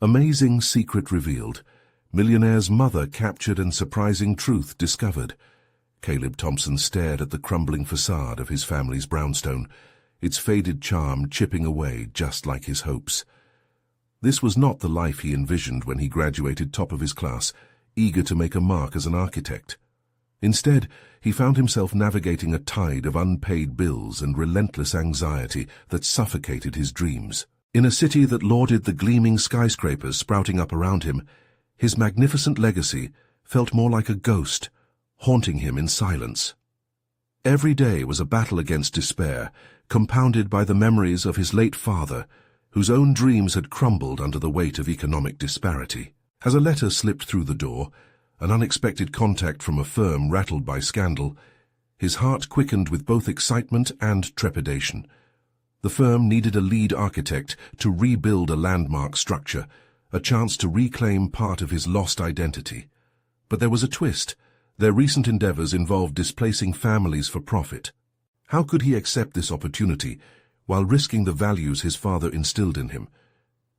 Amazing secret revealed. Millionaire's mother captured and surprising truth discovered. Caleb Thompson stared at the crumbling facade of his family's brownstone, its faded charm chipping away just like his hopes. This was not the life he envisioned when he graduated top of his class, eager to make a mark as an architect. Instead, he found himself navigating a tide of unpaid bills and relentless anxiety that suffocated his dreams. In a city that lauded the gleaming skyscrapers sprouting up around him, his magnificent legacy felt more like a ghost, haunting him in silence. Every day was a battle against despair, compounded by the memories of his late father, whose own dreams had crumbled under the weight of economic disparity. As a letter slipped through the door, an unexpected contact from a firm rattled by scandal, his heart quickened with both excitement and trepidation. The firm needed a lead architect to rebuild a landmark structure, a chance to reclaim part of his lost identity. But there was a twist. Their recent endeavors involved displacing families for profit. How could he accept this opportunity while risking the values his father instilled in him?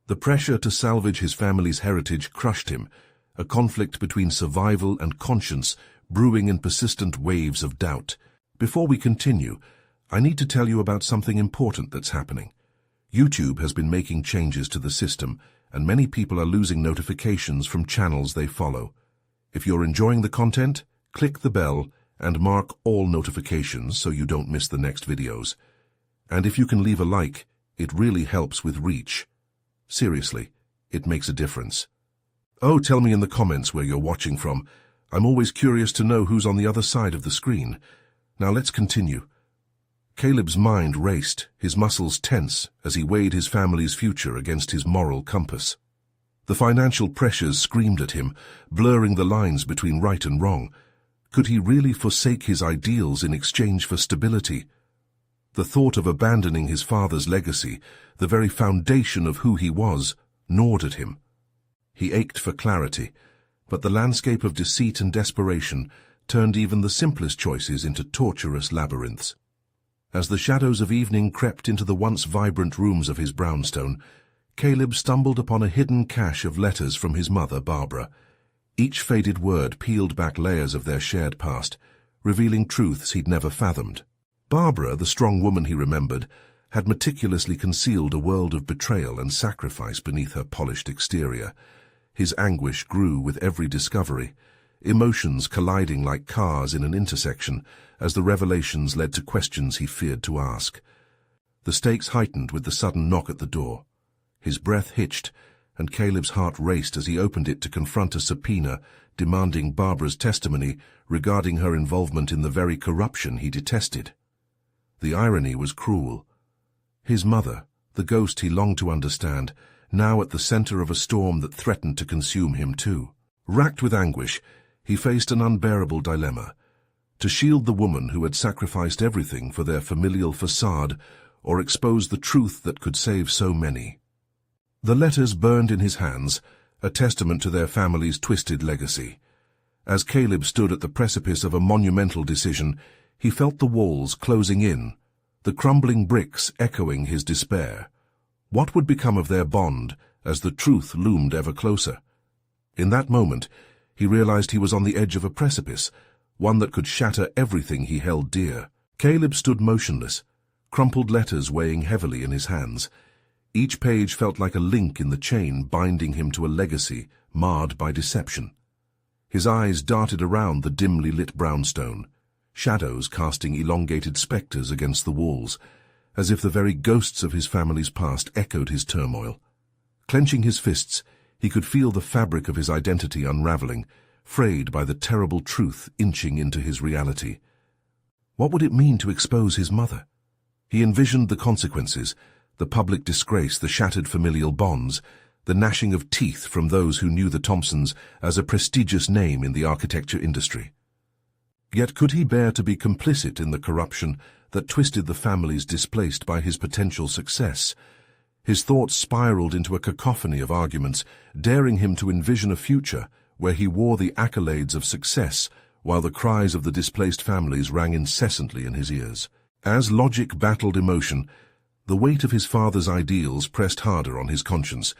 The pressure to salvage his family's heritage crushed him, a conflict between survival and conscience brewing in persistent waves of doubt. Before we continue, I need to tell you about something important that's happening. YouTube has been making changes to the system, and many people are losing notifications from channels they follow. If you're enjoying the content, click the bell and mark all notifications so you don't miss the next videos. And if you can leave a like, it really helps with reach. Seriously, it makes a difference. Oh, tell me in the comments where you're watching from. I'm always curious to know who's on the other side of the screen. Now let's continue. Caleb's mind raced, his muscles tense as he weighed his family's future against his moral compass. The financial pressures screamed at him, blurring the lines between right and wrong. Could he really forsake his ideals in exchange for stability? The thought of abandoning his father's legacy, the very foundation of who he was, gnawed at him. He ached for clarity, but the landscape of deceit and desperation turned even the simplest choices into torturous labyrinths. As the shadows of evening crept into the once vibrant rooms of his brownstone, Caleb stumbled upon a hidden cache of letters from his mother, Barbara. Each faded word peeled back layers of their shared past, revealing truths he'd never fathomed. Barbara, the strong woman he remembered, had meticulously concealed a world of betrayal and sacrifice beneath her polished exterior. His anguish grew with every discovery, emotions colliding like cars in an intersection as the revelations led to questions he feared to ask. The stakes heightened with the sudden knock at the door. His breath hitched, and Caleb's heart raced as he opened it to confront a subpoena demanding Barbara's testimony regarding her involvement in the very corruption he detested. The irony was cruel. His mother, the ghost he longed to understand, now at the center of a storm that threatened to consume him too. Racked with anguish, he faced an unbearable dilemma: to shield the woman who had sacrificed everything for their familial facade, or expose the truth that could save so many. The letters burned in his hands, a testament to their family's twisted legacy. As Caleb stood at the precipice of a monumental decision, he felt the walls closing in, the crumbling bricks echoing his despair. What would become of their bond as the truth loomed ever closer? In that moment, he realized he was on the edge of a precipice, one that could shatter everything he held dear. Caleb stood motionless, crumpled letters weighing heavily in his hands. Each page felt like a link in the chain binding him to a legacy marred by deception. His eyes darted around the dimly lit brownstone, shadows casting elongated specters against the walls, as if the very ghosts of his family's past echoed his turmoil. Clenching his fists, he could feel the fabric of his identity unraveling, frayed by the terrible truth inching into his reality. What would it mean to expose his mother? He envisioned the consequences, the public disgrace, the shattered familial bonds, the gnashing of teeth from those who knew the Thompsons as a prestigious name in the architecture industry. Yet could he bear to be complicit in the corruption that twisted the families displaced by his potential success? His thoughts spiraled into a cacophony of arguments, daring him to envision a future where he wore the accolades of success while the cries of the displaced families rang incessantly in his ears. As logic battled emotion, the weight of his father's ideals pressed harder on his conscience,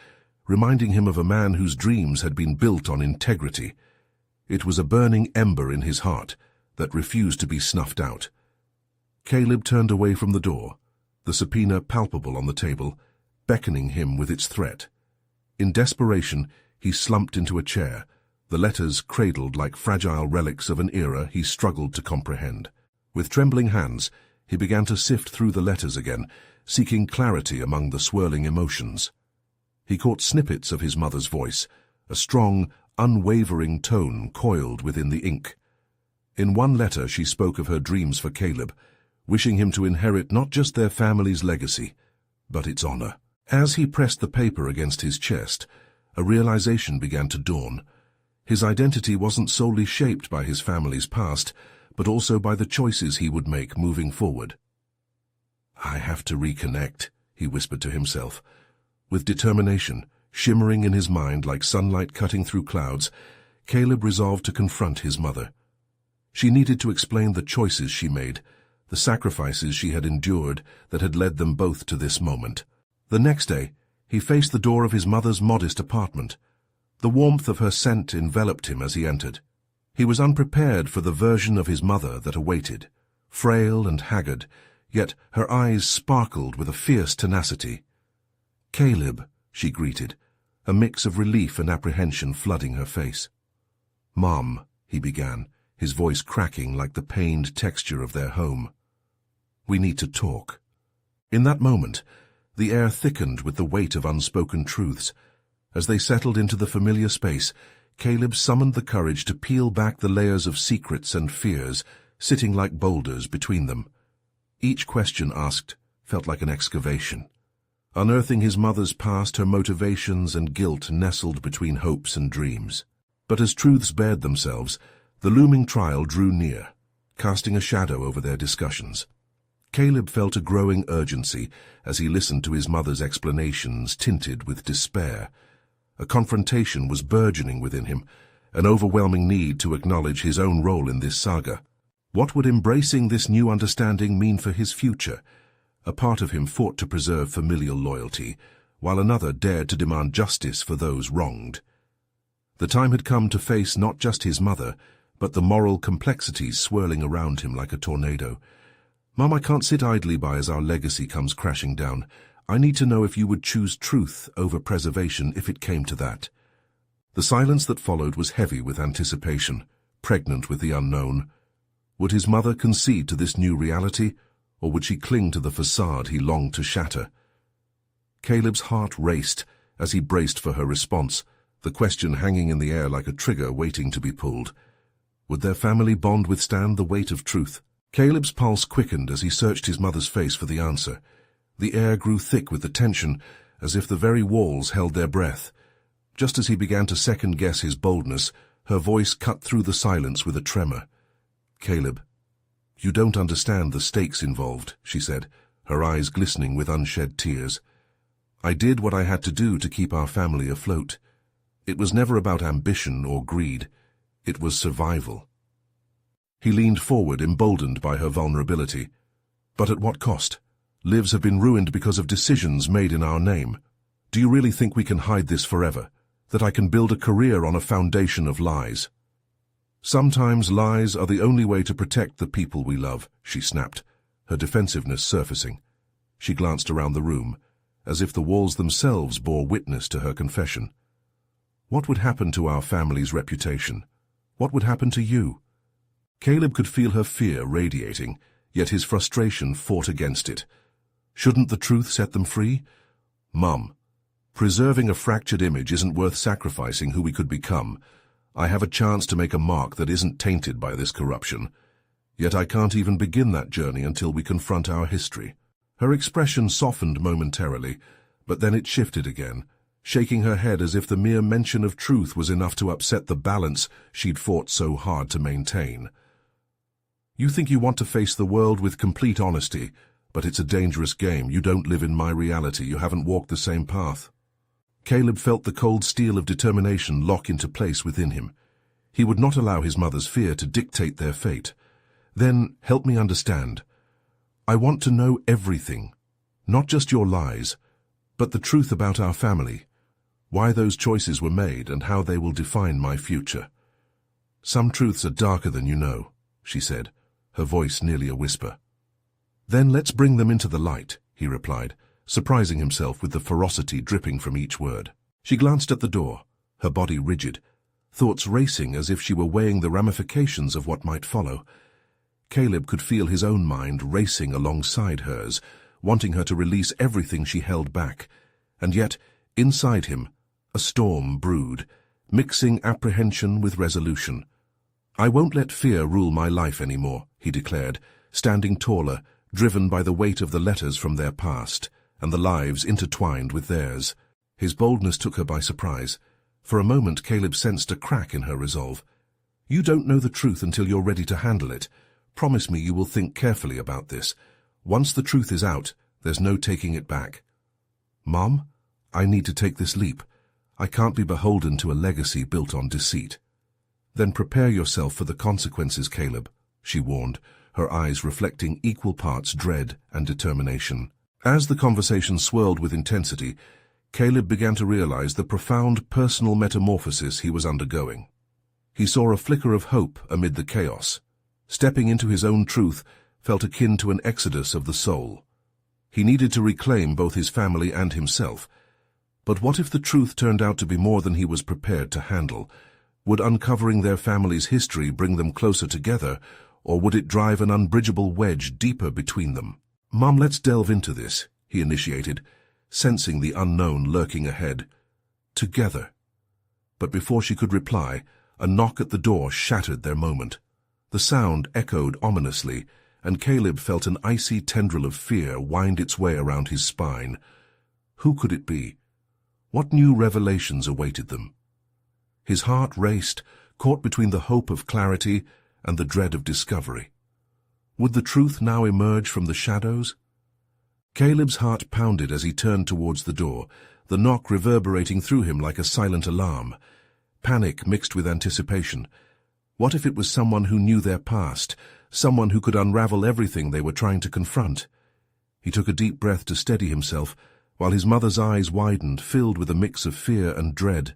reminding him of a man whose dreams had been built on integrity. It was a burning ember in his heart that refused to be snuffed out. Caleb turned away from the door, the subpoena palpable on the table, beckoning him with its threat. In desperation, he slumped into a chair, the letters cradled like fragile relics of an era he struggled to comprehend. With trembling hands, he began to sift through the letters again, seeking clarity among the swirling emotions. He caught snippets of his mother's voice, a strong, unwavering tone coiled within the ink. In one letter she spoke of her dreams for Caleb, wishing him to inherit not just their family's legacy, but its honor. As he pressed the paper against his chest, a realization began to dawn. His identity wasn't solely shaped by his family's past, but also by the choices he would make moving forward. "I have to reconnect," he whispered to himself. With determination, shimmering in his mind like sunlight cutting through clouds, Caleb resolved to confront his mother. She needed to explain the choices she made, the sacrifices she had endured that had led them both to this moment. The next day, he faced the door of his mother's modest apartment. The warmth of her scent enveloped him as he entered. He was unprepared for the version of his mother that awaited, frail and haggard, yet her eyes sparkled with a fierce tenacity. "Caleb," she greeted, a mix of relief and apprehension flooding her face. "Mom," he began, his voice cracking like the pained texture of their home. "We need to talk." In that moment, the air thickened with the weight of unspoken truths. As they settled into the familiar space, Caleb summoned the courage to peel back the layers of secrets and fears, sitting like boulders between them. Each question asked felt like an excavation. Unearthing his mother's past, her motivations and guilt nestled between hopes and dreams. But as truths bared themselves, the looming trial drew near, casting a shadow over their discussions. Caleb felt a growing urgency as he listened to his mother's explanations tinted with despair. A confrontation was burgeoning within him, an overwhelming need to acknowledge his own role in this saga. What would embracing this new understanding mean for his future? A part of him fought to preserve familial loyalty, while another dared to demand justice for those wronged. The time had come to face not just his mother, but the moral complexities swirling around him like a tornado. "Mom, I can't sit idly by as our legacy comes crashing down. I need to know if you would choose truth over preservation if it came to that." The silence that followed was heavy with anticipation, pregnant with the unknown. Would his mother concede to this new reality, or would she cling to the facade he longed to shatter? Caleb's heart raced as he braced for her response, the question hanging in the air like a trigger waiting to be pulled. Would their family bond withstand the weight of truth? Caleb's pulse quickened as he searched his mother's face for the answer. The air grew thick with the tension, as if the very walls held their breath. Just as he began to second-guess his boldness, her voice cut through the silence with a tremor. "Caleb, you don't understand the stakes involved," she said, her eyes glistening with unshed tears. "I did what I had to do to keep our family afloat. It was never about ambition or greed. It was survival." He leaned forward, emboldened by her vulnerability. "But at what cost? Lives have been ruined because of decisions made in our name. Do you really think we can hide this forever? That I can build a career on a foundation of lies?" "Sometimes lies are the only way to protect the people we love," she snapped, her defensiveness surfacing. She glanced around the room, as if the walls themselves bore witness to her confession. "What would happen to our family's reputation? What would happen to you?" Caleb could feel her fear radiating, yet his frustration fought against it. Shouldn't the truth set them free? "Mum, preserving a fractured image isn't worth sacrificing who we could become. I have a chance to make a mark that isn't tainted by this corruption. Yet I can't even begin that journey until we confront our history." Her expression softened momentarily, but then it shifted again, shaking her head as if the mere mention of truth was enough to upset the balance she'd fought so hard to maintain. "You think you want to face the world with complete honesty, but it's a dangerous game. You don't live in my reality. You haven't walked the same path." Caleb felt the cold steel of determination lock into place within him. He would not allow his mother's fear to dictate their fate. "Then help me understand. I want to know everything, not just your lies, but the truth about our family. why those choices were made and how they will define my future. Some truths are darker than you know, she said, her voice nearly a whisper. Then let's bring them into the light, he replied, surprising himself with the ferocity dripping from each word. She glanced at the door, her body rigid, thoughts racing as if she were weighing the ramifications of what might follow. Caleb could feel his own mind racing alongside hers, wanting her to release everything she held back, and yet, inside him, a storm brewed, mixing apprehension with resolution. I won't let fear rule my life anymore, he declared, standing taller, driven by the weight of the letters from their past, and the lives intertwined with theirs. His boldness took her by surprise. For a moment Caleb sensed a crack in her resolve. You don't know the truth until you're ready to handle it. Promise me you will think carefully about this. Once the truth is out, there's no taking it back. Mom, I need to take this leap. I can't be beholden to a legacy built on deceit. Then prepare yourself for the consequences, Caleb, she warned, her eyes reflecting equal parts dread and determination. As the conversation swirled with intensity, Caleb began to realize the profound personal metamorphosis he was undergoing. He saw a flicker of hope amid the chaos. Stepping into his own truth felt akin to an exodus of the soul. He needed to reclaim both his family and himself. But what if the truth turned out to be more than he was prepared to handle? Would uncovering their family's history bring them closer together, or would it drive an unbridgeable wedge deeper between them? Mom, let's delve into this, he initiated, sensing the unknown lurking ahead. Together. But before she could reply, a knock at the door shattered their moment. The sound echoed ominously, and Caleb felt an icy tendril of fear wind its way around his spine. Who could it be? What new revelations awaited them? His heart raced, caught between the hope of clarity and the dread of discovery. Would the truth now emerge from the shadows? Caleb's heart pounded as he turned towards the door, the knock reverberating through him like a silent alarm. Panic mixed with anticipation. What if it was someone who knew their past, someone who could unravel everything they were trying to confront? He took a deep breath to steady himself, while his mother's eyes widened, filled with a mix of fear and dread.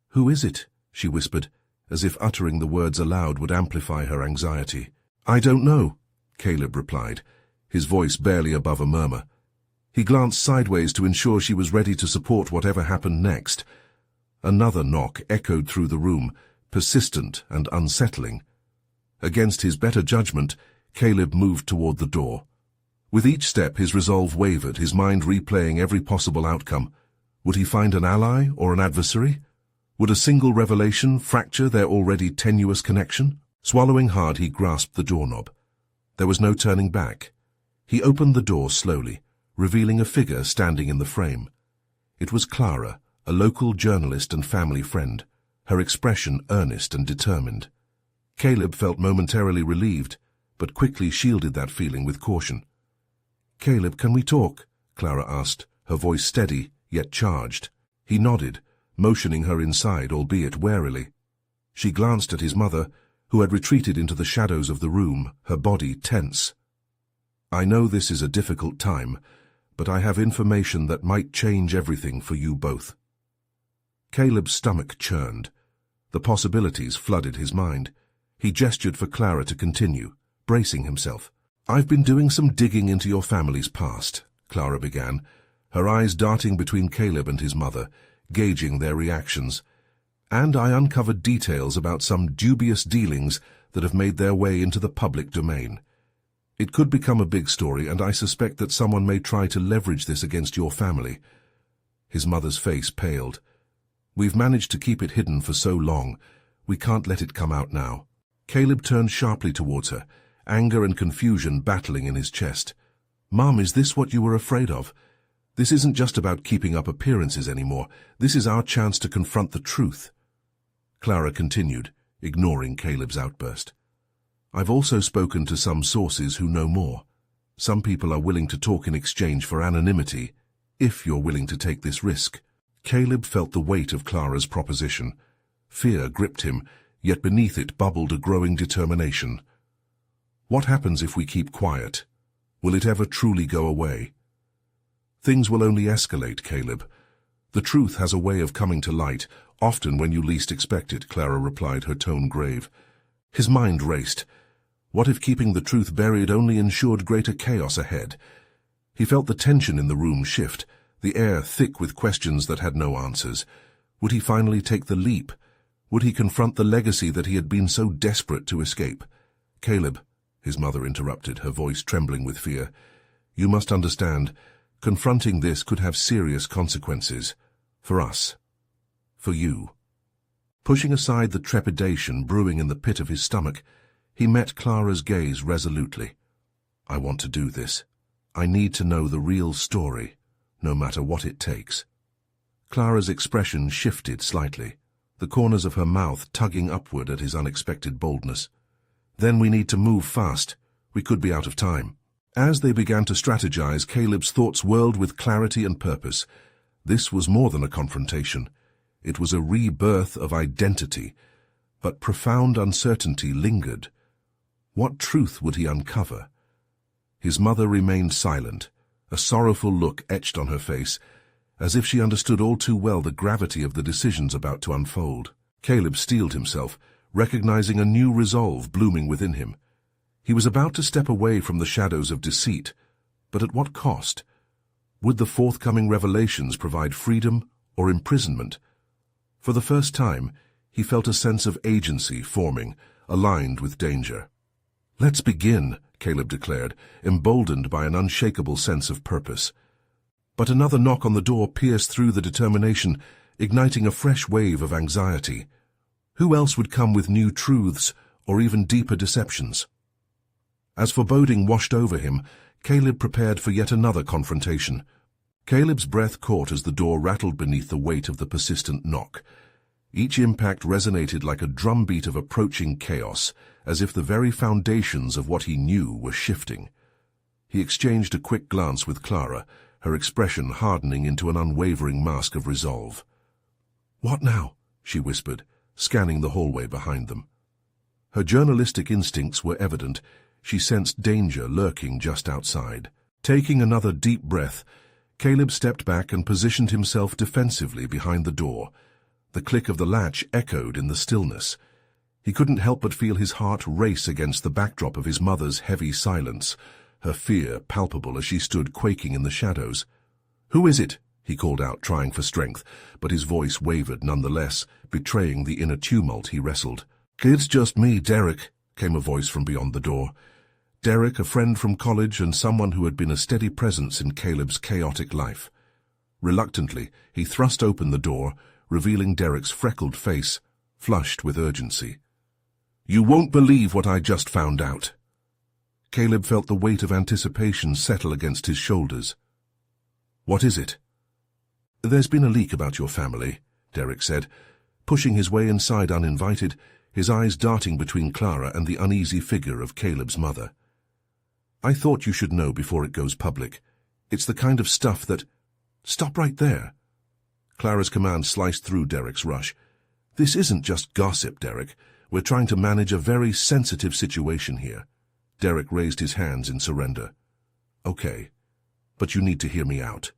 "Who is it?" she whispered, as if uttering the words aloud would amplify her anxiety. "I don't know," Caleb replied, his voice barely above a murmur. He glanced sideways to ensure she was ready to support whatever happened next. Another knock echoed through the room, persistent and unsettling. Against his better judgment, Caleb moved toward the door. With each step his resolve wavered, his mind replaying every possible outcome. Would he find an ally or an adversary? Would a single revelation fracture their already tenuous connection? Swallowing hard, he grasped the doorknob. There was no turning back. He opened the door slowly, revealing a figure standing in the frame. It was Clara, a local journalist and family friend, her expression earnest and determined. Caleb felt momentarily relieved, but quickly shielded that feeling with caution. "Caleb, can we talk?" Clara asked, her voice steady, yet charged. He nodded, motioning her inside, albeit warily. She glanced at his mother, who had retreated into the shadows of the room, her body tense. "I know this is a difficult time, but I have information that might change everything for you both." Caleb's stomach churned. The possibilities flooded his mind. He gestured for Clara to continue, bracing himself. "I've been doing some digging into your family's past," Clara began, her eyes darting between Caleb and his mother, gauging their reactions. "And I uncovered details about some dubious dealings that have made their way into the public domain. It could become a big story, and I suspect that someone may try to leverage this against your family." His mother's face paled. "We've managed to keep it hidden for so long. We can't let it come out now." Caleb turned sharply towards her, anger and confusion battling in his chest. "Mom, is this what you were afraid of? This isn't just about keeping up appearances anymore. This is our chance to confront the truth." Clara continued, ignoring Caleb's outburst. "I've also spoken to some sources who know more. Some people are willing to talk in exchange for anonymity, if you're willing to take this risk." Caleb felt the weight of Clara's proposition. Fear gripped him, yet beneath it bubbled a growing determination. What happens if we keep quiet? Will it ever truly go away? "Things will only escalate, Caleb. The truth has a way of coming to light, often when you least expect it, Clara replied, her tone grave. His mind raced. What if keeping the truth buried only ensured greater chaos ahead? He felt the tension in the room shift, the air thick with questions that had no answers. Would he finally take the leap? Would he confront the legacy that he had been so desperate to escape? Caleb, his mother interrupted, her voice trembling with fear. You must understand, confronting this could have serious consequences. For us. For you. Pushing aside the trepidation brewing in the pit of his stomach, he met Clara's gaze resolutely. I want to do this. I need to know the real story, no matter what it takes. Clara's expression shifted slightly, the corners of her mouth tugging upward at his unexpected boldness. Then we need to move fast. We could be out of time. As they began to strategize, Caleb's thoughts whirled with clarity and purpose. This was more than a confrontation. It was a rebirth of identity, but profound uncertainty lingered. What truth would he uncover? His mother remained silent, a sorrowful look etched on her face, as if she understood all too well the gravity of the decisions about to unfold. Caleb steeled himself, recognizing a new resolve blooming within him. He was about to step away from the shadows of deceit, but at what cost? Would the forthcoming revelations provide freedom or imprisonment? For the first time, he felt a sense of agency forming, aligned with danger. Let's begin, Caleb declared, emboldened by an unshakable sense of purpose. But another knock on the door pierced through the determination, igniting a fresh wave of anxiety. Who else would come with new truths or even deeper deceptions? As foreboding washed over him, Caleb prepared for yet another confrontation. Caleb's breath caught as the door rattled beneath the weight of the persistent knock. Each impact resonated like a drumbeat of approaching chaos, as if the very foundations of what he knew were shifting. He exchanged a quick glance with Clara, her expression hardening into an unwavering mask of resolve. "What now?" she whispered, scanning the hallway behind them. Her journalistic instincts were evident. She sensed danger lurking just outside. Taking another deep breath, Caleb stepped back and positioned himself defensively behind the door. The click of the latch echoed in the stillness. He couldn't help but feel his heart race against the backdrop of his mother's heavy silence, her fear palpable as she stood quaking in the shadows. "Who is it?" he called out, trying for strength, but his voice wavered nonetheless, betraying the inner tumult he wrestled. "It's just me, Derek," came a voice from beyond the door. Derek, a friend from college and someone who had been a steady presence in Caleb's chaotic life. Reluctantly, he thrust open the door, revealing Derek's freckled face, flushed with urgency. "You won't believe what I just found out." Caleb felt the weight of anticipation settle against his shoulders. "What is it?" "There's been a leak about your family," Derek said, pushing his way inside uninvited, his eyes darting between Clara and the uneasy figure of Caleb's mother. "I thought you should know before it goes public. It's the kind of stuff that—" "Stop right there." Clara's command sliced through Derek's rush. "This isn't just gossip, Derek. We're trying to manage a very sensitive situation here." Derek raised his hands in surrender. "Okay, but you need to hear me out."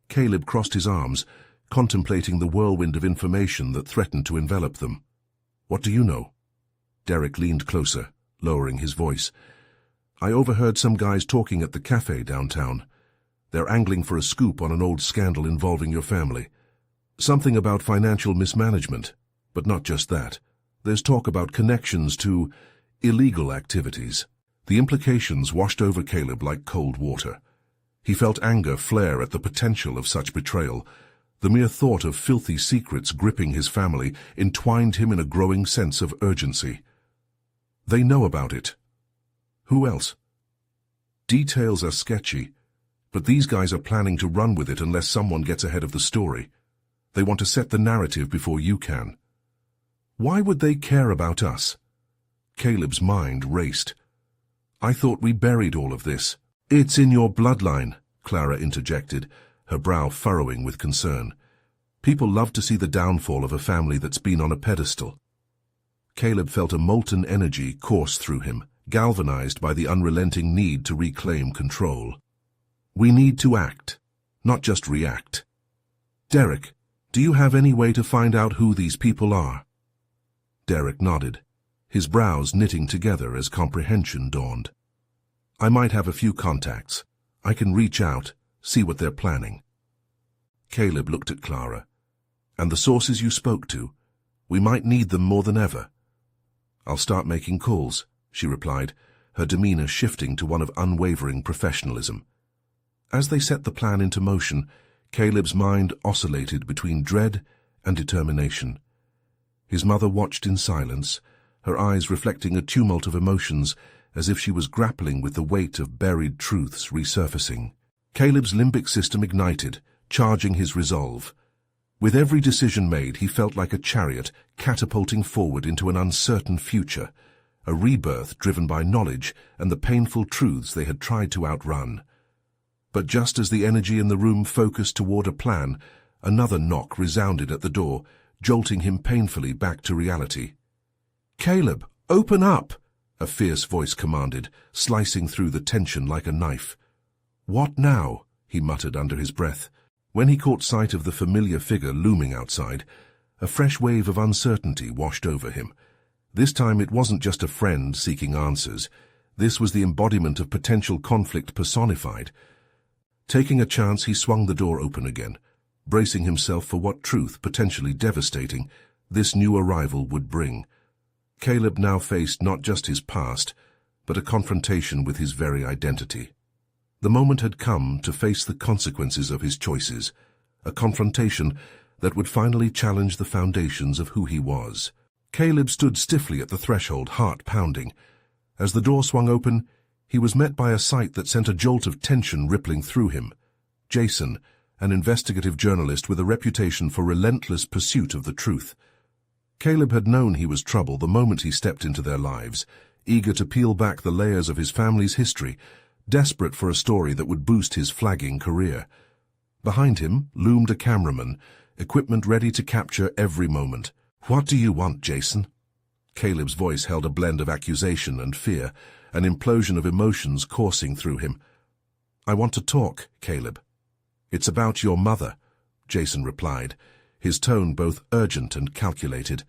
Caleb crossed his arms, contemplating the whirlwind of information that threatened to envelop them. "What do you know?" Derek leaned closer, lowering his voice. "I overheard some guys talking at the cafe downtown. They're angling for a scoop on an old scandal involving your family. Something about financial mismanagement, but not just that. There's talk about connections to illegal activities." The implications washed over Caleb like cold water. He felt anger flare at the potential of such betrayal. The mere thought of filthy secrets gripping his family entwined him in a growing sense of urgency. "They know about it." "Who else?" "Details are sketchy, but these guys are planning to run with it unless someone gets ahead of the story. They want to set the narrative before you can." "Why would they care about us?" Caleb's mind raced. "I thought we buried all of this." "It's in your bloodline," Clara interjected, her brow furrowing with concern. "People love to see the downfall of a family that's been on a pedestal." Caleb felt a molten energy course through him, galvanized by the unrelenting need to reclaim control. "We need to act, not just react." Derek, do you have any way to find out who these people are? Derek nodded, his brows knitting together as comprehension dawned. I might have a few contacts. I can reach out, see what they're planning. Caleb looked at Clara. And the sources you spoke to? We might need them more than ever. I'll start making calls, she replied, her demeanor shifting to one of unwavering professionalism. As they set the plan into motion, Caleb's mind oscillated between dread and determination. His mother watched in silence, her eyes reflecting a tumult of emotions as if she was grappling with the weight of buried truths resurfacing. Caleb's limbic system ignited, charging his resolve. With every decision made, he felt like a chariot catapulting forward into an uncertain future, a rebirth driven by knowledge and the painful truths they had tried to outrun. But just as the energy in the room focused toward a plan, another knock resounded at the door, jolting him painfully back to reality. "Caleb, open up!" a fierce voice commanded, slicing through the tension like a knife. "What now?" he muttered under his breath. When he caught sight of the familiar figure looming outside, a fresh wave of uncertainty washed over him. This time it wasn't just a friend seeking answers. This was the embodiment of potential conflict personified. Taking a chance, he swung the door open again, bracing himself for what truth, potentially devastating, this new arrival would bring. Caleb now faced not just his past, but a confrontation with his very identity. The moment had come to face the consequences of his choices, a confrontation that would finally challenge the foundations of who he was. Caleb stood stiffly at the threshold, heart pounding. As the door swung open, he was met by a sight that sent a jolt of tension rippling through him. Jason, an investigative journalist with a reputation for relentless pursuit of the truth. Caleb had known he was trouble the moment he stepped into their lives, eager to peel back the layers of his family's history, desperate for a story that would boost his flagging career. Behind him loomed a cameraman, equipment ready to capture every moment. "What do you want, Jason?" Caleb's voice held a blend of accusation and fear, an implosion of emotions coursing through him. "I want to talk, Caleb." "It's about your mother," Jason replied, his tone both urgent and calculated.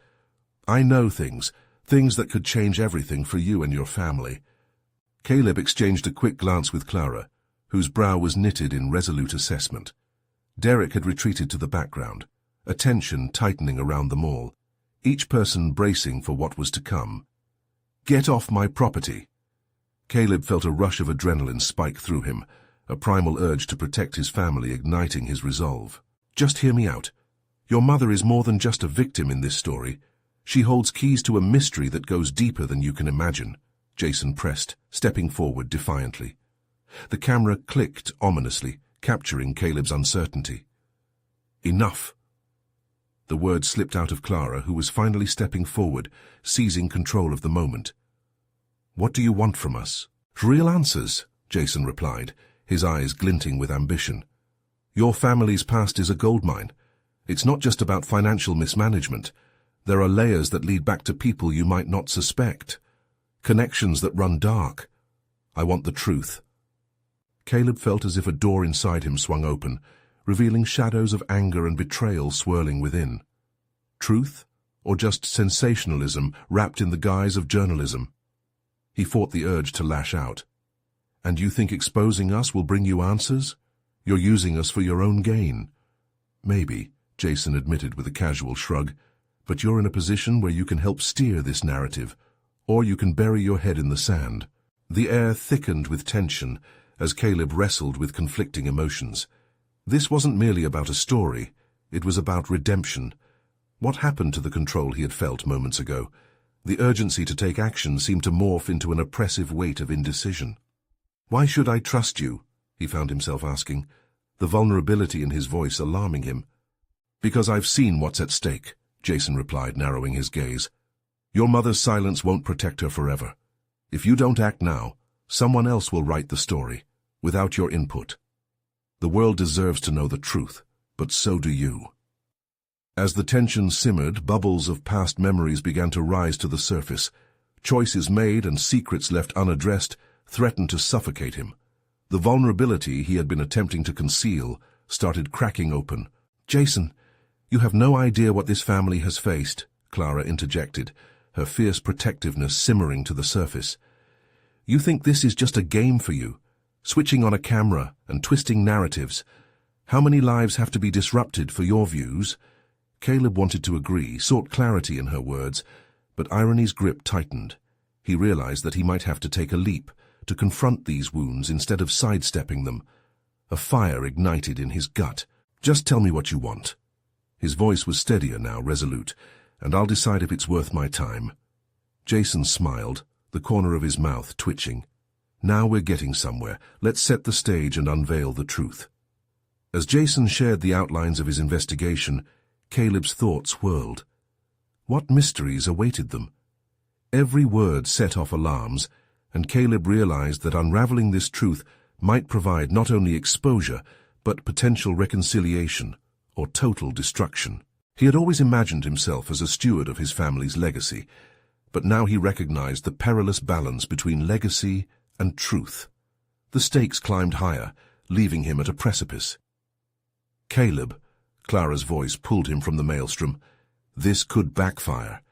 "I know things that could change everything for you and your family." Caleb exchanged a quick glance with Clara, whose brow was knitted in resolute assessment. Derek had retreated to the background, a tension tightening around them all, each person bracing for what was to come. "Get off my property!" Caleb felt a rush of adrenaline spike through him, a primal urge to protect his family igniting his resolve. "Just hear me out. Your mother is more than just a victim in this story. She holds keys to a mystery that goes deeper than you can imagine," Jason pressed, stepping forward defiantly. The camera clicked ominously, capturing Caleb's uncertainty. "Enough." The words slipped out of Clara, who was finally stepping forward, seizing control of the moment. "What do you want from us?" "Real answers," Jason replied, his eyes glinting with ambition. "Your family's past is a goldmine. It's not just about financial mismanagement. There are layers that lead back to people you might not suspect. Connections that run dark. I want the truth." Caleb felt as if a door inside him swung open, revealing shadows of anger and betrayal swirling within. Truth, or just sensationalism wrapped in the guise of journalism? He fought the urge to lash out. "And you think exposing us will bring you answers? You're using us for your own gain." "Maybe," Jason admitted with a casual shrug, "but you're in a position where you can help steer this narrative, or you can bury your head in the sand." The air thickened with tension as Caleb wrestled with conflicting emotions. This wasn't merely about a story, it was about redemption. What happened to the control he had felt moments ago? The urgency to take action seemed to morph into an oppressive weight of indecision. "Why should I trust you?" he found himself asking, the vulnerability in his voice alarming him. "Because I've seen what's at stake," Jason replied, narrowing his gaze. "Your mother's silence won't protect her forever. If you don't act now, someone else will write the story, without your input. The world deserves to know the truth, but so do you." As the tension simmered, bubbles of past memories began to rise to the surface. Choices made and secrets left unaddressed threatened to suffocate him. The vulnerability he had been attempting to conceal started cracking open, "Jason, you have no idea what this family has faced," Clara interjected, her fierce protectiveness simmering to the surface. "You think this is just a game for you, switching on a camera and twisting narratives. How many lives have to be disrupted for your views?" Caleb wanted to agree, sought clarity in her words, but irony's grip tightened. He realized that he might have to take a leap, to confront these wounds instead of sidestepping them. A fire ignited in his gut. "Just tell me what you want." His voice was steadier now, resolute, "and I'll decide if it's worth my time." Jason smiled, the corner of his mouth twitching. "Now we're getting somewhere. Let's set the stage and unveil the truth." As Jason shared the outlines of his investigation, Caleb's thoughts whirled. What mysteries awaited them? Every word set off alarms, and Caleb realized that unraveling this truth might provide not only exposure, but potential reconciliation or total destruction. He had always imagined himself as a steward of his family's legacy, but now he recognized the perilous balance between legacy and truth. The stakes climbed higher, leaving him at a precipice. "Caleb," Clara's voice pulled him from the maelstrom, "this could backfire.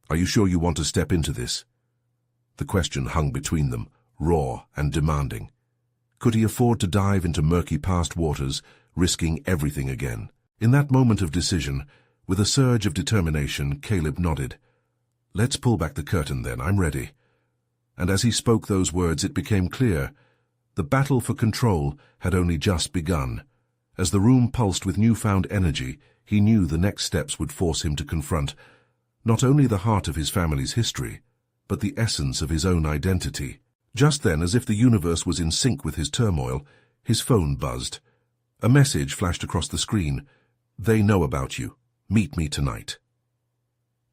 Are you sure you want to step into this?" The question hung between them, raw and demanding. Could he afford to dive into murky past waters, risking everything again? In that moment of decision, with a surge of determination, Caleb nodded. "Let's pull back the curtain then, I'm ready." And as he spoke those words, it became clear. The battle for control had only just begun. As the room pulsed with newfound energy, he knew the next steps would force him to confront not only the heart of his family's history, but the essence of his own identity. Just then, as if the universe was in sync with his turmoil, his phone buzzed. A message flashed across the screen. "They know about you. Meet me tonight."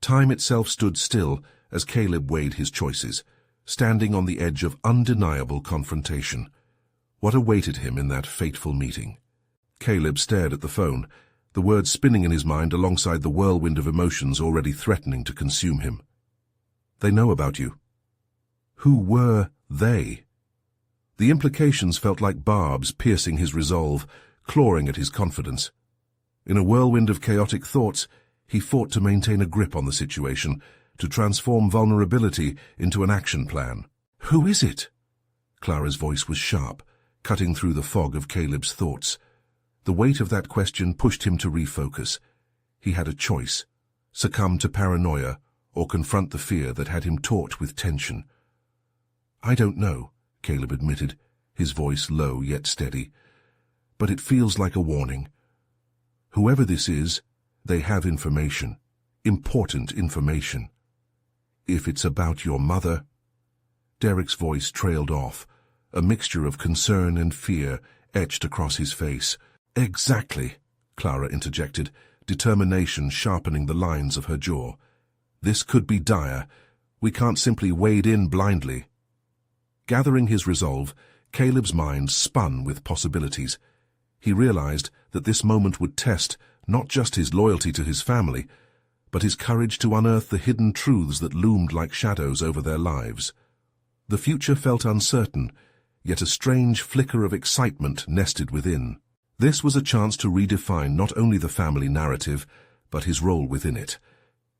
Time itself stood still as Caleb weighed his choices, standing on the edge of undeniable confrontation. What awaited him in that fateful meeting? Caleb stared at the phone, the words spinning in his mind alongside the whirlwind of emotions already threatening to consume him. "They know about you." Who were they? The implications felt like barbs piercing his resolve, clawing at his confidence. In a whirlwind of chaotic thoughts, he fought to maintain a grip on the situation, to transform vulnerability into an action plan. "Who is it?" Clara's voice was sharp, cutting through the fog of Caleb's thoughts. The weight of that question pushed him to refocus. He had a choice: succumb to paranoia or confront the fear that had him taut with tension. "I don't know," Caleb admitted, his voice low yet steady. "But it feels like a warning. Whoever this is, they have information, important information. If it's about your mother—" Derek's voice trailed off, a mixture of concern and fear etched across his face. "Exactly," Clara interjected, determination sharpening the lines of her jaw. "This could be dire. We can't simply wade in blindly." Gathering his resolve, Caleb's mind spun with possibilities. He realized that this moment would test not just his loyalty to his family, but his courage to unearth the hidden truths that loomed like shadows over their lives. The future felt uncertain, yet a strange flicker of excitement nested within. This was a chance to redefine not only the family narrative, but his role within it.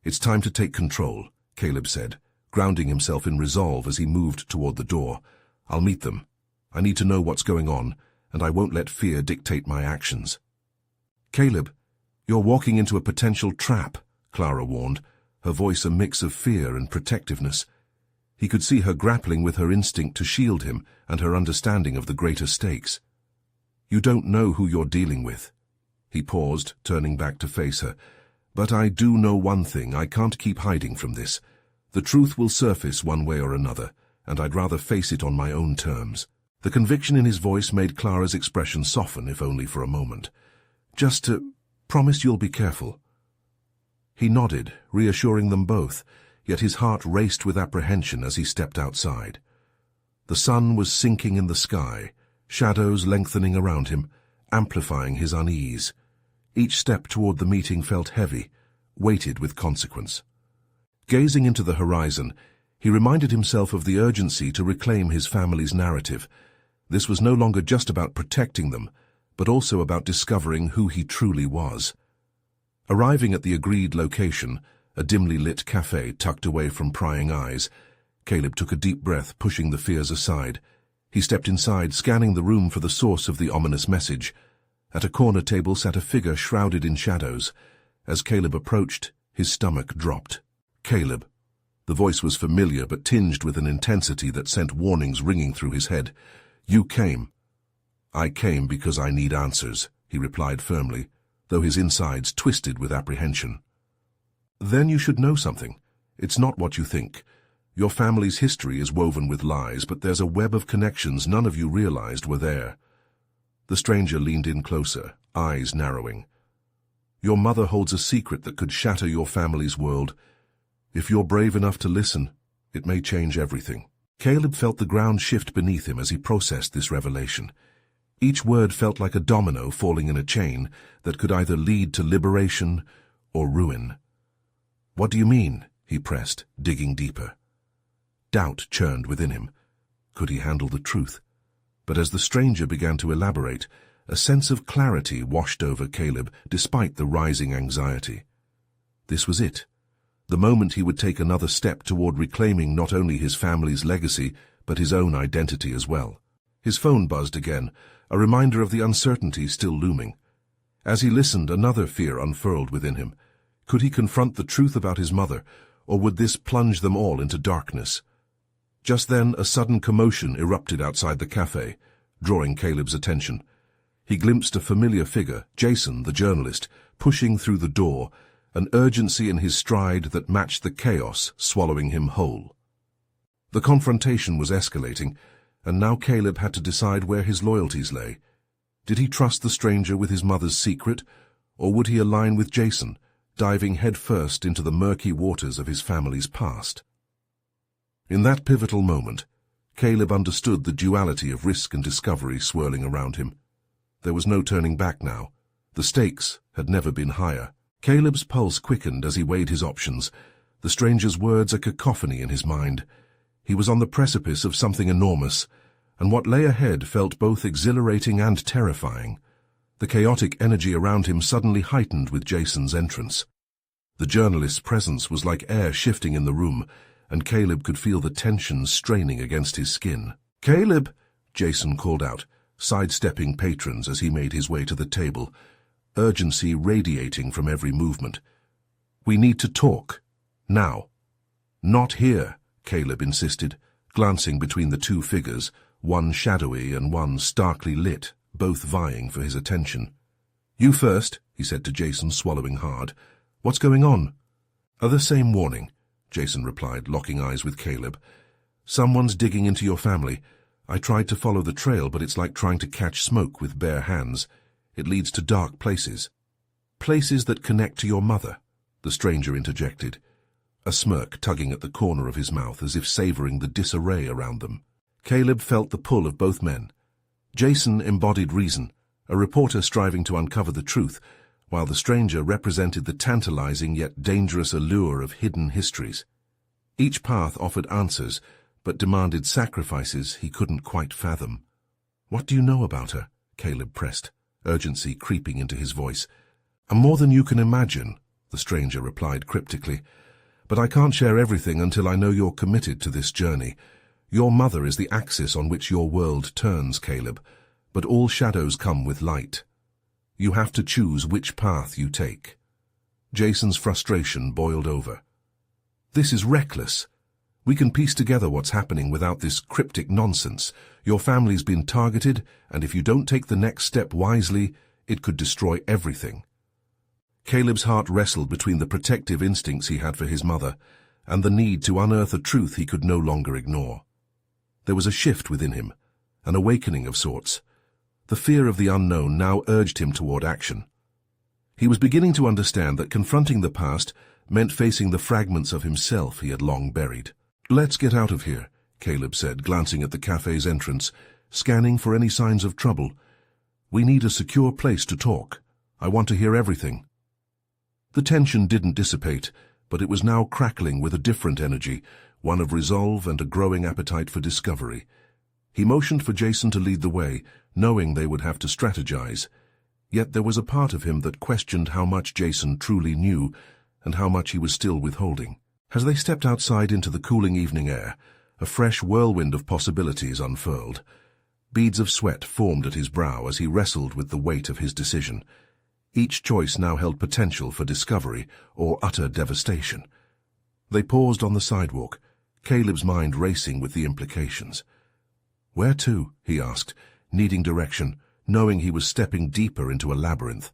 "It's time to take control," Caleb said, grounding himself in resolve as he moved toward the door. "I'll meet them. I need to know what's going on, and I won't let fear dictate my actions." "Caleb, you're walking into a potential trap," Clara warned, her voice a mix of fear and protectiveness. He could see her grappling with her instinct to shield him and her understanding of the greater stakes. "You don't know who you're dealing with." He paused, turning back to face her. "But I do know one thing: I can't keep hiding from this. The truth will surface one way or another, and I'd rather face it on my own terms." The conviction in his voice made Clara's expression soften, if only for a moment. "Just promise you'll be careful." He nodded, reassuring them both, yet his heart raced with apprehension as he stepped outside. The sun was sinking in the sky, shadows lengthening around him, amplifying his unease. Each step toward the meeting felt heavy, weighted with consequence. Gazing into the horizon, he reminded himself of the urgency to reclaim his family's narrative. This was no longer just about protecting them, but also about discovering who he truly was. Arriving at the agreed location, a dimly lit cafe tucked away from prying eyes, Caleb took a deep breath, pushing the fears aside. He stepped inside, scanning the room for the source of the ominous message. At a corner table sat a figure shrouded in shadows. As Caleb approached, his stomach dropped. Caleb. The voice was familiar but tinged with an intensity that sent warnings ringing through his head. "You came." "I came because I need answers," he replied firmly, though his insides twisted with apprehension. "Then you should know something. It's not what you think. Your family's history is woven with lies, but there's a web of connections none of you realized were there." The stranger leaned in closer, eyes narrowing. "Your mother holds a secret that could shatter your family's world. If you're brave enough to listen, it may change everything." Caleb felt the ground shift beneath him as he processed this revelation. Each word felt like a domino falling in a chain that could either lead to liberation or ruin. "What do you mean?" he pressed, digging deeper. Doubt churned within him. Could he handle the truth? But as the stranger began to elaborate, a sense of clarity washed over Caleb despite the rising anxiety. This was it. The moment he would take another step toward reclaiming not only his family's legacy, but his own identity as well. His phone buzzed again, a reminder of the uncertainty still looming. As he listened, another fear unfurled within him. Could he confront the truth about his mother, or would this plunge them all into darkness? Just then, a sudden commotion erupted outside the cafe, drawing Caleb's attention. He glimpsed a familiar figure, Jason, the journalist, pushing through the door, an urgency in his stride that matched the chaos swallowing him whole. The confrontation was escalating, and now Caleb had to decide where his loyalties lay. Did he trust the stranger with his mother's secret, or would he align with Jason, diving headfirst into the murky waters of his family's past? In that pivotal moment, Caleb understood the duality of risk and discovery swirling around him. There was no turning back now. The stakes had never been higher. Caleb's pulse quickened as he weighed his options, the stranger's words a cacophony in his mind. He was on the precipice of something enormous, and what lay ahead felt both exhilarating and terrifying. The chaotic energy around him suddenly heightened with Jason's entrance. The journalist's presence was like air shifting in the room, and Caleb could feel the tension straining against his skin. "Caleb!" Jason called out, sidestepping patrons as he made his way to the table, urgency radiating from every movement. "We need to talk. Now." "Not here," Caleb insisted, glancing between the two figures, one shadowy and one starkly lit, both vying for his attention. "You first," he said to Jason, swallowing hard. "What's going on?" "The same warning," Jason replied, locking eyes with Caleb. "Someone's digging into your family. I tried to follow the trail, but it's like trying to catch smoke with bare hands. It leads to dark places." "Places that connect to your mother," the stranger interjected, a smirk tugging at the corner of his mouth as if savoring the disarray around them. Caleb felt the pull of both men. Jason embodied reason, a reporter striving to uncover the truth, while the stranger represented the tantalizing yet dangerous allure of hidden histories. Each path offered answers, but demanded sacrifices he couldn't quite fathom. "What do you know about her?" Caleb pressed, urgency creeping into his voice. "More than you can imagine," the stranger replied cryptically. "But I can't share everything until I know you're committed to this journey. Your mother is the axis on which your world turns, Caleb, but all shadows come with light. You have to choose which path you take." Jason's frustration boiled over. "This is reckless. We can piece together what's happening without this cryptic nonsense. Your family's been targeted, and if you don't take the next step wisely, it could destroy everything." Caleb's heart wrestled between the protective instincts he had for his mother and the need to unearth a truth he could no longer ignore. There was a shift within him, an awakening of sorts. The fear of the unknown now urged him toward action. He was beginning to understand that confronting the past meant facing the fragments of himself he had long buried. "Let's get out of here," Caleb said, glancing at the cafe's entrance, scanning for any signs of trouble. "We need a secure place to talk. I want to hear everything." The tension didn't dissipate, but it was now crackling with a different energy, one of resolve and a growing appetite for discovery. He motioned for Jason to lead the way, knowing they would have to strategize. Yet there was a part of him that questioned how much Jason truly knew and how much he was still withholding. As they stepped outside into the cooling evening air, a fresh whirlwind of possibilities unfurled. Beads of sweat formed at his brow as he wrestled with the weight of his decision. Each choice now held potential for discovery or utter devastation. They paused on the sidewalk, Caleb's mind racing with the implications. "Where to?" he asked, needing direction, knowing he was stepping deeper into a labyrinth.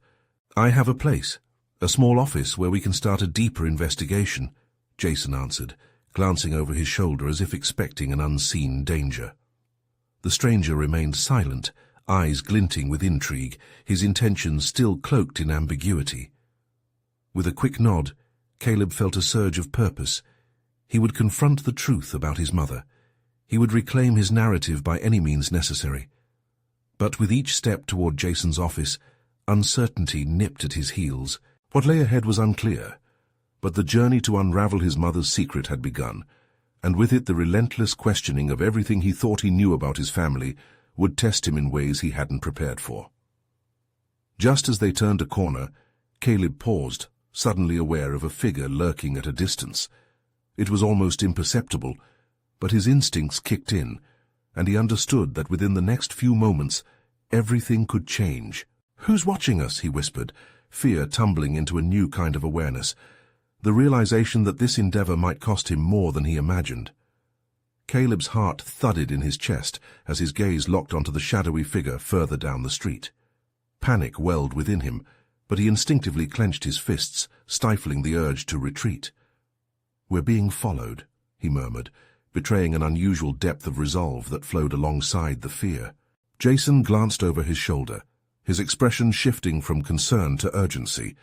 "I have a place, a small office where we can start a deeper investigation," Jason answered, glancing over his shoulder as if expecting an unseen danger. The stranger remained silent, eyes glinting with intrigue, his intentions still cloaked in ambiguity. With a quick nod, Caleb felt a surge of purpose. He would confront the truth about his mother. He would reclaim his narrative by any means necessary. But with each step toward Jason's office, uncertainty nipped at his heels. What lay ahead was unclear, but the journey to unravel his mother's secret had begun, and with it the relentless questioning of everything he thought he knew about his family would test him in ways he hadn't prepared for. Just as they turned a corner, Caleb paused, suddenly aware of a figure lurking at a distance. It was almost imperceptible, but his instincts kicked in, and he understood that within the next few moments everything could change. "Who's watching us?" he whispered, fear tumbling into a new kind of awareness, the realization that this endeavor might cost him more than he imagined. Caleb's heart thudded in his chest as his gaze locked onto the shadowy figure further down the street. Panic welled within him, but he instinctively clenched his fists, stifling the urge to retreat. "We're being followed," he murmured, betraying an unusual depth of resolve that flowed alongside the fear. Jason glanced over his shoulder, his expression shifting from concern to urgency.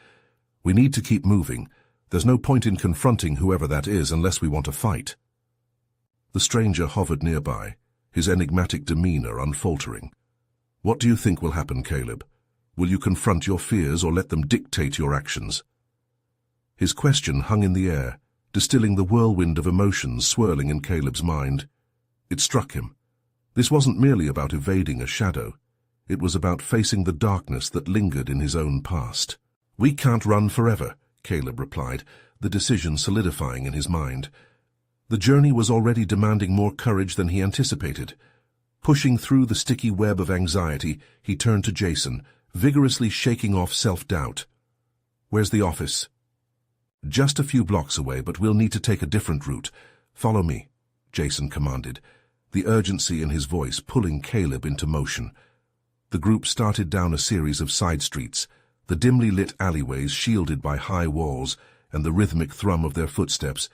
"We need to keep moving. There's no point in confronting whoever that is unless we want to fight." The stranger hovered nearby, his enigmatic demeanor unfaltering. "What do you think will happen, Caleb? Will you confront your fears or let them dictate your actions?" His question hung in the air, distilling the whirlwind of emotions swirling in Caleb's mind. It struck him. This wasn't merely about evading a shadow. It was about facing the darkness that lingered in his own past. "We can't run forever," Caleb replied, the decision solidifying in his mind. The journey was already demanding more courage than he anticipated. Pushing through the sticky web of anxiety, he turned to Jason, vigorously shaking off self-doubt. "Where's the office?" "Just a few blocks away, but we'll need to take a different route. Follow me," Jason commanded, the urgency in his voice pulling Caleb into motion. The group started down a series of side streets, the dimly lit alleyways shielded by high walls, and the rhythmic thrum of their footsteps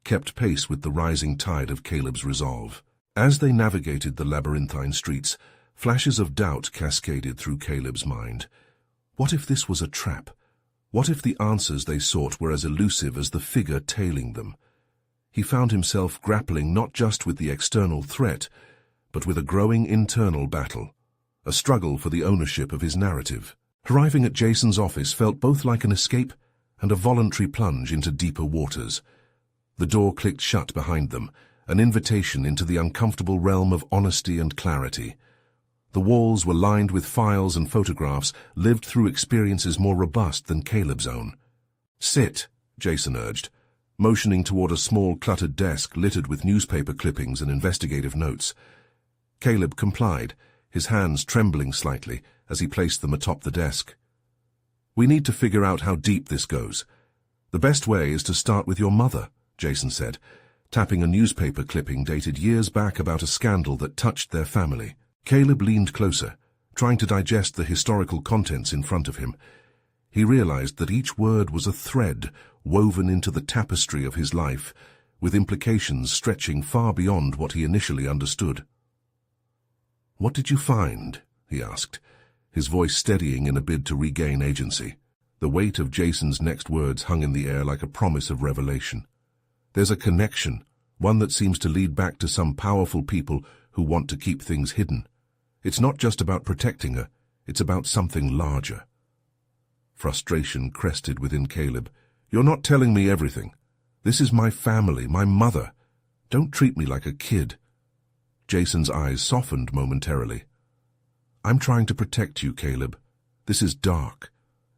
kept pace with the rising tide of Caleb's resolve. As they navigated the labyrinthine streets, flashes of doubt cascaded through Caleb's mind. What if this was a trap? What if the answers they sought were as elusive as the figure tailing them? He found himself grappling not just with the external threat, but with a growing internal battle, a struggle for the ownership of his narrative. Arriving at Jason's office felt both like an escape and a voluntary plunge into deeper waters. The door clicked shut behind them, an invitation into the uncomfortable realm of honesty and clarity. The walls were lined with files and photographs lived through experiences more robust than Caleb's own. "Sit," Jason urged, motioning toward a small cluttered desk littered with newspaper clippings and investigative notes. Caleb complied, his hands trembling slightly as he placed them atop the desk. "We need to figure out how deep this goes. The best way is to start with your mother," Jason said, tapping a newspaper clipping dated years back about a scandal that touched their family. Caleb leaned closer, trying to digest the historical contents in front of him. He realized that each word was a thread woven into the tapestry of his life, with implications stretching far beyond what he initially understood. "What did you find?" he asked, his voice steadying in a bid to regain agency. The weight of Jason's next words hung in the air like a promise of revelation. "There's a connection, one that seems to lead back to some powerful people who want to keep things hidden. It's not just about protecting her, it's about something larger." Frustration crested within Caleb. "You're not telling me everything. This is my family, my mother. Don't treat me like a kid." Jason's eyes softened momentarily. I'm trying to protect you, Caleb. This is dark.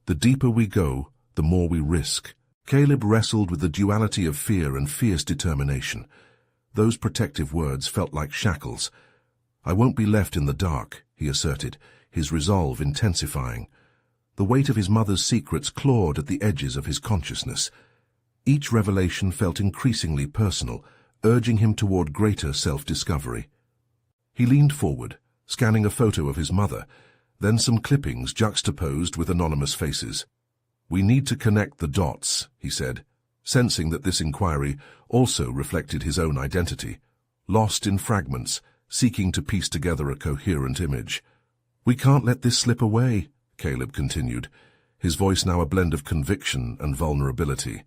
The deeper we go, the more we risk. Caleb wrestled with the duality of fear and fierce determination. Those protective words felt like shackles. I won't be left in the dark, he asserted, his resolve intensifying. The weight of his mother's secrets clawed at the edges of his consciousness. Each revelation felt increasingly personal, urging him toward greater self-discovery. He leaned forward, scanning a photo of his mother, then some clippings juxtaposed with anonymous faces. We need to connect the dots, he said, sensing that this inquiry also reflected his own identity, lost in fragments, seeking to piece together a coherent image. We can't let this slip away, Caleb continued, his voice now a blend of conviction and vulnerability.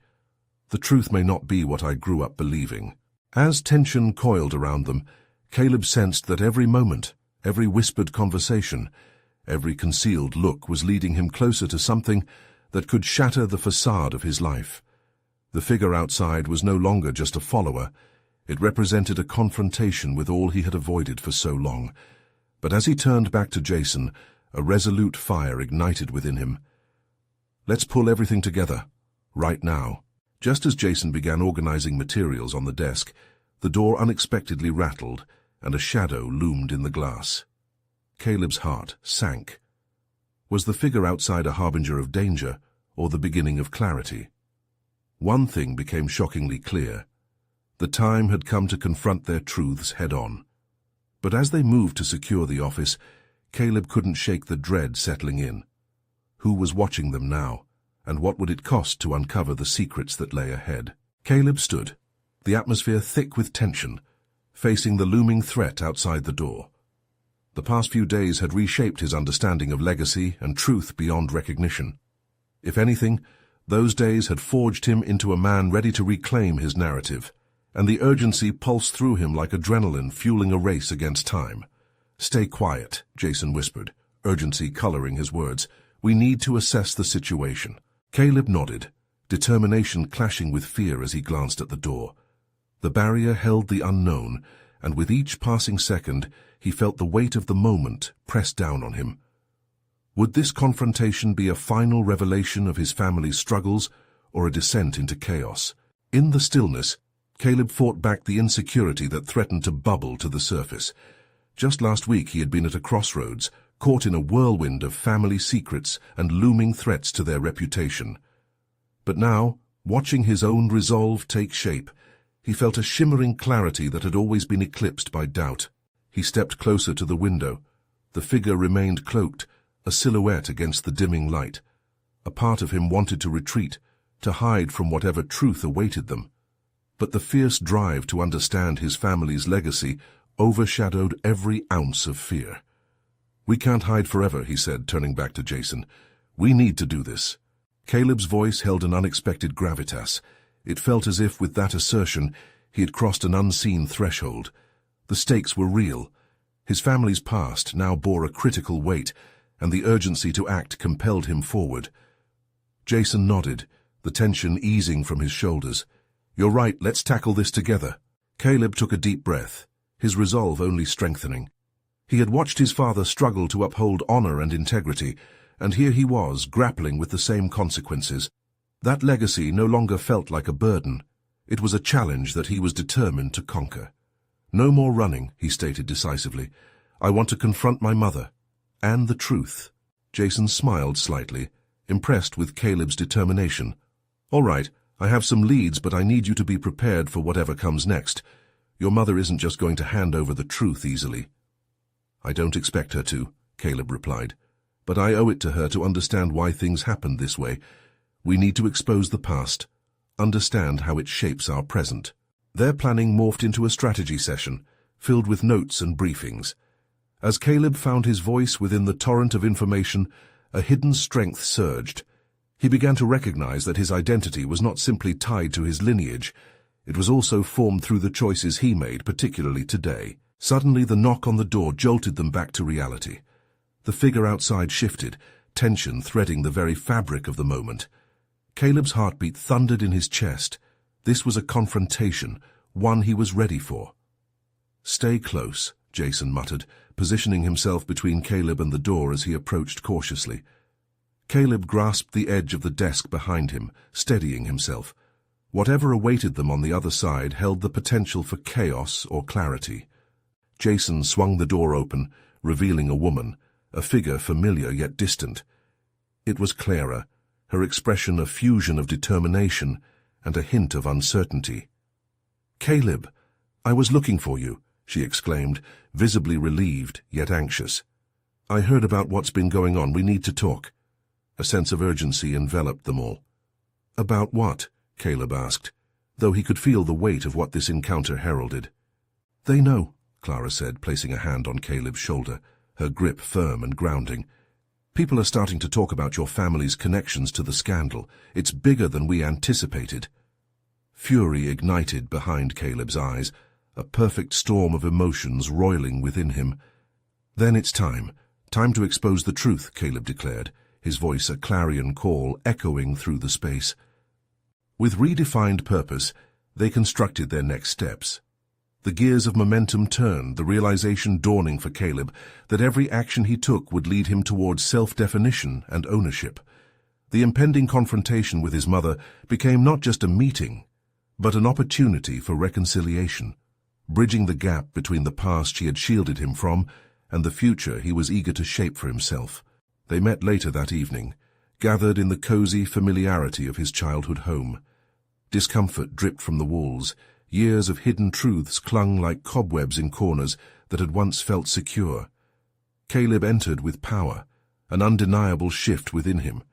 The truth may not be what I grew up believing. As tension coiled around them, Caleb sensed that every moment, every whispered conversation, every concealed look was leading him closer to something that could shatter the facade of his life. The figure outside was no longer just a follower. It represented a confrontation with all he had avoided for so long. But as he turned back to Jason, a resolute fire ignited within him. Let's pull everything together, right now. Just as Jason began organizing materials on the desk, the door unexpectedly rattled, and a shadow loomed in the glass. Caleb's heart sank. Was the figure outside a harbinger of danger, or the beginning of clarity? One thing became shockingly clear. The time had come to confront their truths head-on. But as they moved to secure the office, Caleb couldn't shake the dread settling in. Who was watching them now, and what would it cost to uncover the secrets that lay ahead? Caleb stood, the atmosphere thick with tension, facing the looming threat outside the door. The past few days had reshaped his understanding of legacy and truth beyond recognition. If anything, those days had forged him into a man ready to reclaim his narrative, and the urgency pulsed through him like adrenaline fueling a race against time. Stay quiet, Jason whispered, urgency coloring his words. We need to assess the situation. Caleb nodded, determination clashing with fear as he glanced at the door. The barrier held the unknown, and with each passing second, he felt the weight of the moment press down on him. Would this confrontation be a final revelation of his family's struggles, or a descent into chaos? In the stillness, Caleb fought back the insecurity that threatened to bubble to the surface. Just last week he had been at a crossroads, caught in a whirlwind of family secrets and looming threats to their reputation. But now, watching his own resolve take shape, he felt a shimmering clarity that had always been eclipsed by doubt. He stepped closer to the window. The figure remained cloaked, a silhouette against the dimming light. A part of him wanted to retreat, to hide from whatever truth awaited them. But the fierce drive to understand his family's legacy overshadowed every ounce of fear. We can't hide forever, he said, turning back to Jason. We need to do this. Caleb's voice held an unexpected gravitas. It felt as if, with that assertion, he had crossed an unseen threshold. The stakes were real. His family's past now bore a critical weight, and the urgency to act compelled him forward. Jason nodded, the tension easing from his shoulders. You're right, let's tackle this together. Caleb took a deep breath, his resolve only strengthening. He had watched his father struggle to uphold honor and integrity, and here he was, grappling with the same consequences. That legacy no longer felt like a burden. It was a challenge that he was determined to conquer. No more running, he stated decisively. I want to confront my mother. And the truth. Jason smiled slightly, impressed with Caleb's determination. All right, I have some leads, but I need you to be prepared for whatever comes next. Your mother isn't just going to hand over the truth easily. I don't expect her to, Caleb replied. But I owe it to her to understand why things happened this way. We need to expose the past, understand how it shapes our present. Their planning morphed into a strategy session, filled with notes and briefings. As Caleb found his voice within the torrent of information, a hidden strength surged. He began to recognize that his identity was not simply tied to his lineage. It was also formed through the choices he made, particularly today. Suddenly, the knock on the door jolted them back to reality. The figure outside shifted, tension threading the very fabric of the moment. Caleb's heartbeat thundered in his chest. This was a confrontation, one he was ready for. Stay close, Jason muttered, positioning himself between Caleb and the door as he approached cautiously. Caleb grasped the edge of the desk behind him, steadying himself. Whatever awaited them on the other side held the potential for chaos or clarity. Jason swung the door open, revealing a woman, a figure familiar yet distant. It was Clara, her expression a fusion of determination and a hint of uncertainty. "Caleb, I was looking for you," she exclaimed, visibly relieved yet anxious. "I heard about what's been going on. We need to talk." A sense of urgency enveloped them all. "About what?" Caleb asked, though he could feel the weight of what this encounter heralded. "They know," Clara said, placing a hand on Caleb's shoulder, her grip firm and grounding. "People are starting to talk about your family's connections to the scandal. It's bigger than we anticipated." Fury ignited behind Caleb's eyes, a perfect storm of emotions roiling within him. "Then it's time. Time to expose the truth," Caleb declared, his voice a clarion call echoing through the space. With redefined purpose, they constructed their next steps. The gears of momentum turned, the realization dawning for Caleb that every action he took would lead him towards self-definition and ownership. The impending confrontation with his mother became not just a meeting, but an opportunity for reconciliation, bridging the gap between the past she had shielded him from and the future he was eager to shape for himself. They met later that evening, gathered in the cozy familiarity of his childhood home. Discomfort dripped from the walls. Years of hidden truths clung like cobwebs in corners that had once felt secure. Caleb entered with power, an undeniable shift within him.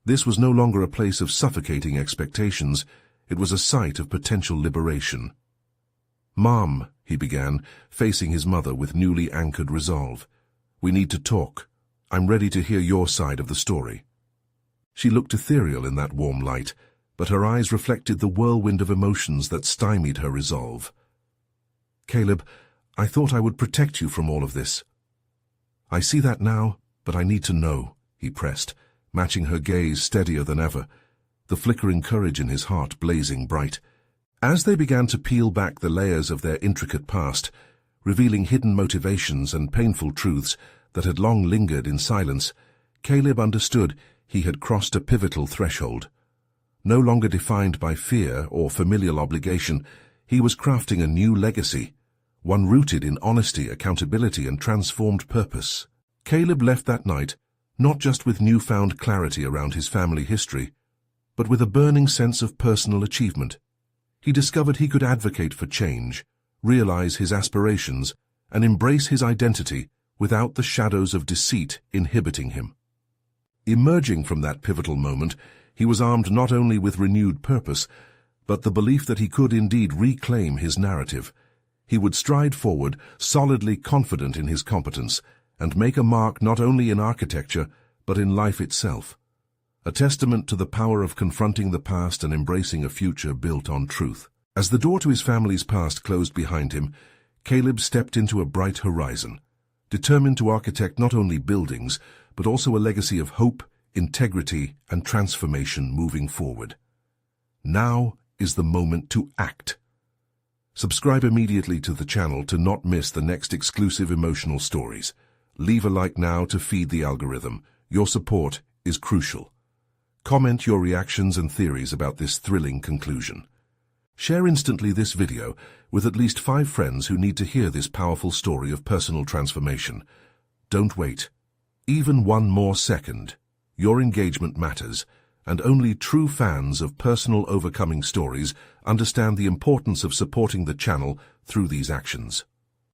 This was no longer a place of suffocating expectations. It was a site of potential liberation. "Mom," he began, facing his mother with newly anchored resolve. "We need to talk. I'm ready to hear your side of the story." She looked ethereal in that warm light, but her eyes reflected the whirlwind of emotions that stymied her resolve. "Caleb, I thought I would protect you from all of this." "I see that now, but I need to know," he pressed, matching her gaze steadier than ever, the flickering courage in his heart blazing bright. As they began to peel back the layers of their intricate past, revealing hidden motivations and painful truths that had long lingered in silence, Caleb understood he had crossed a pivotal threshold. No longer defined by fear or familial obligation, he was crafting a new legacy, one rooted in honesty, accountability, and transformed purpose. Caleb left that night not just with newfound clarity around his family history, but with a burning sense of personal achievement. He discovered he could advocate for change, realize his aspirations, and embrace his identity without the shadows of deceit inhibiting him. Emerging from that pivotal moment, he was armed not only with renewed purpose, but the belief that he could indeed reclaim his narrative. He would stride forward, solidly confident in his competence, and make a mark not only in architecture, but in life itself. A testament to the power of confronting the past and embracing a future built on truth. As the door to his family's past closed behind him, Caleb stepped into a bright horizon, determined to architect not only buildings, but also a legacy of hope, integrity, and transformation moving forward. Now is the moment to act. Subscribe immediately to the channel to not miss the next exclusive emotional stories. Leave a like now to feed the algorithm. Your support is crucial. Comment your reactions and theories about this thrilling conclusion. Share instantly this video with at least 5 friends who need to hear this powerful story of personal transformation. Don't wait. Even one more second. Your engagement matters, and only true fans of personal overcoming stories understand the importance of supporting the channel through these actions.